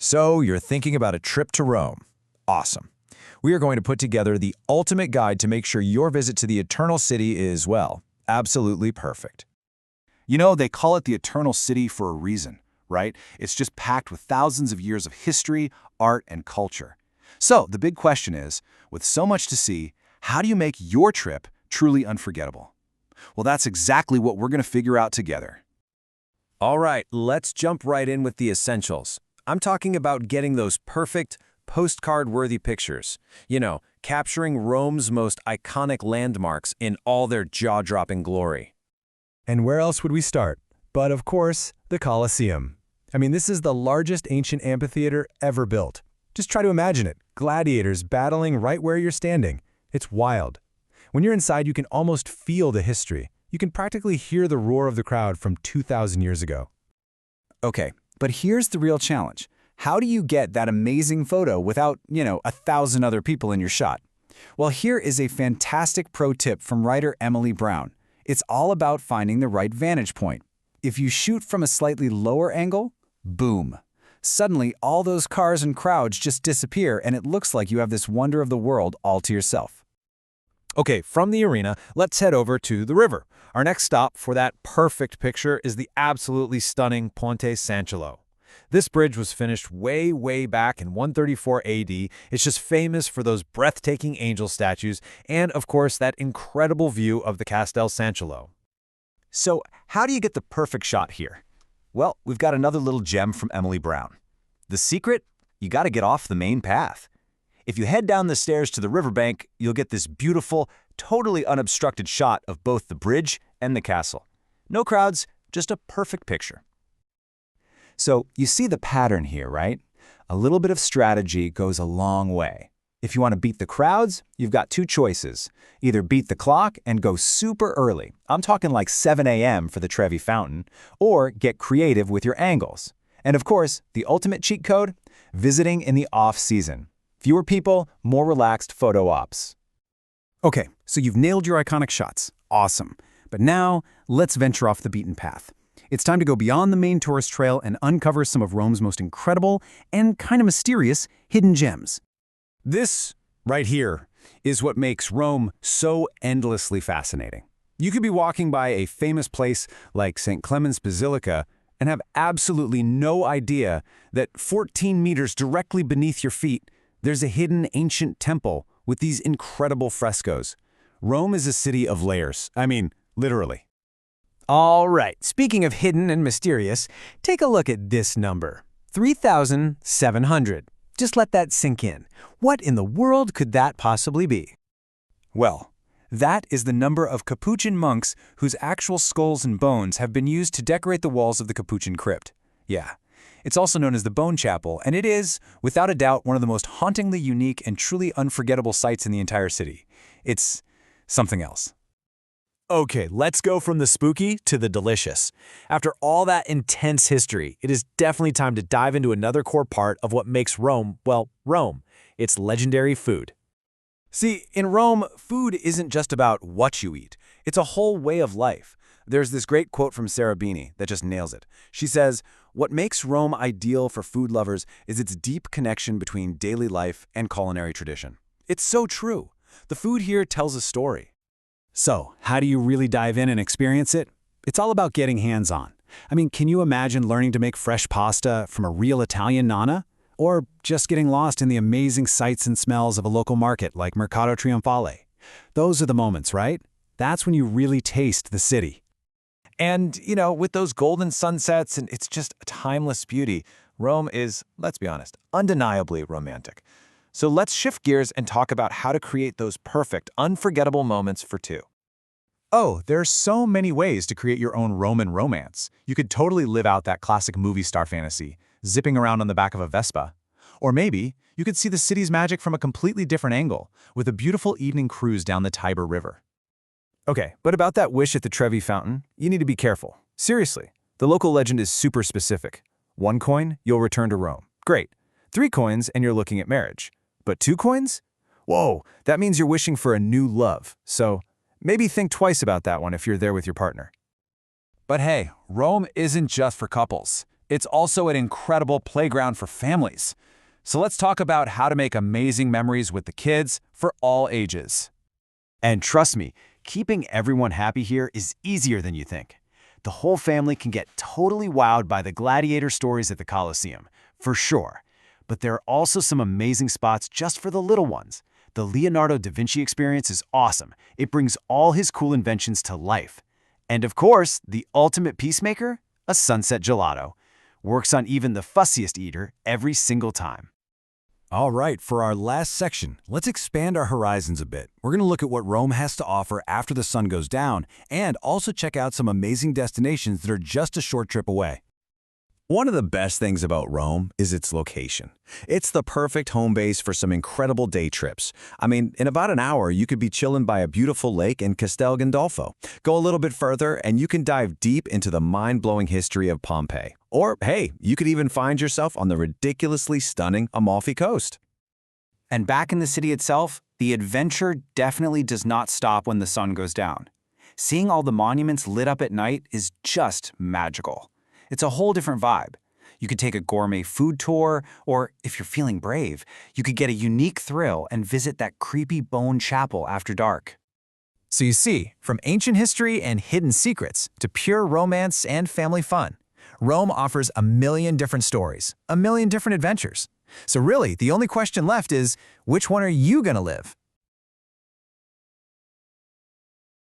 So you're thinking about a trip to Rome. Awesome. We are going to put together the ultimate guide to make sure your visit to the Eternal City is, well, absolutely perfect. You know, they call it the Eternal City for a reason, right? It's just packed with thousands of years of history, art, and culture. So the big question is, with so much to see, how do you make your trip truly unforgettable? Well, that's exactly what we're going to figure out together. All right, let's jump right in with the essentials. I'm talking about getting those perfect, postcard-worthy pictures. You know, capturing Rome's most iconic landmarks in all their jaw-dropping glory. And where else would we start? But of course, the Colosseum. I mean, this is the largest ancient amphitheater ever built. Just try to imagine it, gladiators battling right where you're standing. It's wild. When you're inside, you can almost feel the history. You can practically hear the roar of the crowd from 2,000 years ago. Okay, but here's the real challenge. How do you get that amazing photo without, 1,000 other people in your shot? Well, here is a fantastic pro tip from writer Emily Brown. It's all about finding the right vantage point. If you shoot from a slightly lower angle, boom. Suddenly, all those cars and crowds just disappear, and it looks like you have this wonder of the world all to yourself. Okay, from the arena, let's head over to the river. Our next stop for that perfect picture is the absolutely stunning Ponte Sant'Angelo. This bridge was finished way back in 134 AD. It's just famous for those breathtaking angel statues and, of course, that incredible view of the Castel Sant'Angelo. So, how do you get the perfect shot here? Well, we've got another little gem from Emily Brown. The secret? You got to get off the main path. If you head down the stairs to the riverbank, you'll get this beautiful, totally unobstructed shot of both the bridge and the castle. No crowds, just a perfect picture. So, you see the pattern here, right? A little bit of strategy goes a long way. If you want to beat the crowds, you've got two choices. Either beat the clock and go super early. I'm talking like 7 a.m. for the Trevi fountain, or get creative with your angles. And of course, the ultimate cheat code? Visiting in the off-season. Fewer people, more relaxed photo ops. Okay, so you've nailed your iconic shots. Awesome. But now, let's venture off the beaten path. It's time to go beyond the main tourist trail and uncover some of Rome's most incredible and kind of mysterious hidden gems. This, right here, is what makes Rome so endlessly fascinating. You could be walking by a famous place like St. Clement's Basilica and have absolutely no idea that 14 meters directly beneath your feet, there's a hidden ancient temple with these incredible frescoes. Rome is a city of layers. I mean, literally. All right, speaking of hidden and mysterious, take a look at this number, 3,700. Just let that sink in. What in the world could that possibly be? Well, that is the number of Capuchin monks whose actual skulls and bones have been used to decorate the walls of the Capuchin crypt. Yeah, it's also known as the Bone Chapel, and it is, without a doubt, one of the most hauntingly unique and truly unforgettable sights in the entire city. It's something else. Okay, let's go from the spooky to the delicious. After all that intense history, it is definitely time to dive into another core part of what makes Rome, well, Rome. It's legendary food. See, in Rome, food isn't just about what you eat. It's a whole way of life. There's this great quote from Sarah Beanie that just nails it. She says, "What makes Rome ideal for food lovers is its deep connection between daily life and culinary tradition." It's so true. The food here tells a story. So, how do you really dive in and experience it? It's all about getting hands-on. I mean, can you imagine learning to make fresh pasta from a real Italian nonna? Or just getting lost in the amazing sights and smells of a local market like Mercato Trionfale? Those are the moments, right? That's when you really taste the city. And, with those golden sunsets and it's just a timeless beauty, Rome is, let's be honest, undeniably romantic. So let's shift gears and talk about how to create those perfect, unforgettable moments for two. Oh, there are so many ways to create your own Roman romance. You could totally live out that classic movie star fantasy, zipping around on the back of a Vespa. Or maybe you could see the city's magic from a completely different angle, with a beautiful evening cruise down the Tiber River. Okay, but about that wish at the Trevi fountain, you need to be careful. Seriously, the local legend is super specific. 1 coin, you'll return to Rome. Great. 3 coins, and you're looking at marriage. But 2 coins? Whoa, that means you're wishing for a new love. So maybe think twice about that one if you're there with your partner. But hey, Rome isn't just for couples. It's also an incredible playground for families. So let's talk about how to make amazing memories with the kids for all ages. And trust me, keeping everyone happy here is easier than you think. The whole family can get totally wowed by the gladiator stories at the Colosseum, for sure. But there are also some amazing spots just for the little ones. The Leonardo da Vinci experience is awesome. It brings all his cool inventions to life. And of course, the ultimate peacemaker, a sunset gelato, works on even the fussiest eater every single time. All right, for our last section, let's expand our horizons a bit. We're going to look at what Rome has to offer after the sun goes down, and also check out some amazing destinations that are just a short trip away. One of the best things about Rome is its location. It's the perfect home base for some incredible day trips. I mean, in about an hour, you could be chilling by a beautiful lake in Castel Gandolfo. Go a little bit further, and you can dive deep into the mind-blowing history of Pompeii. Or, hey, you could even find yourself on the ridiculously stunning Amalfi coast. And back in the city itself, the adventure definitely does not stop when the sun goes down. Seeing all the monuments lit up at night is just magical. It's a whole different vibe. You could take a gourmet food tour, or if you're feeling brave, you could get a unique thrill and visit that creepy bone chapel after dark. So you see, from ancient history and hidden secrets to pure romance and family fun, Rome offers a million different stories, a million different adventures. So really, the only question left is, which one are you going to live?